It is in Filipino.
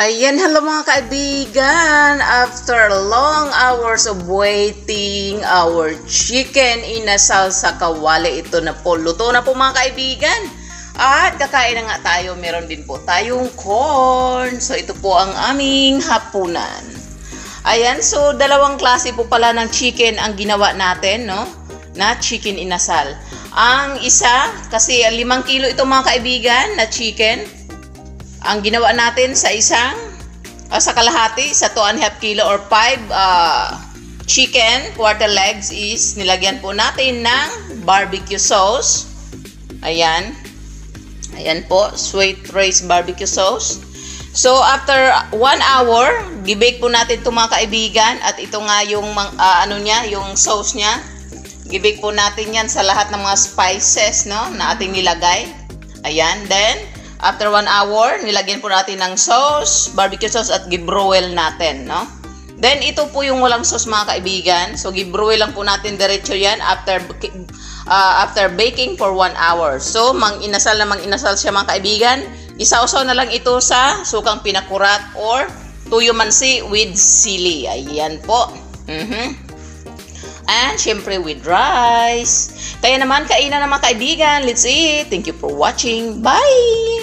Ayan, hello mga kaibigan. After long hours of waiting, our chicken inasal sa kawali. Ito na po, luto na po mga kaibigan. At kakain na nga tayo, meron din po tayong corn. So ito po ang aming hapunan. Ayan, so dalawang klase po pala ng chicken ang ginawa natin, no? Na chicken inasal. Ang isa, kasi 5 kilo ito mga kaibigan na chicken. Ang ginawa natin sa sa kalahati, sa 2.5 kilo or 5 chicken, quarter legs is nilagyan po natin ng barbecue sauce. Ayan. Ayan po, sweet raised barbecue sauce. So, after 1 hour, gibake po natin ito mga kaibigan. At ito nga yung, yung sauce niya. Gibake po natin yan sa lahat ng mga spices, no, na ating nilagay. Ayan, then, after 1 hour, nilagyan po natin ng sauce, barbecue sauce at gibroil natin, no? Then, ito po yung walang sauce mga kaibigan. So, gibroil lang po natin diretso yan after baking for 1 hour. So, mang-inasal siya mga kaibigan. Isausaw na lang ito sa sukang pinakurat or tuyo mansi with sili. Ayan po. And, syempre with rice. Kaya naman, kainan na mga kaibigan. Let's eat. Thank you for watching. Bye!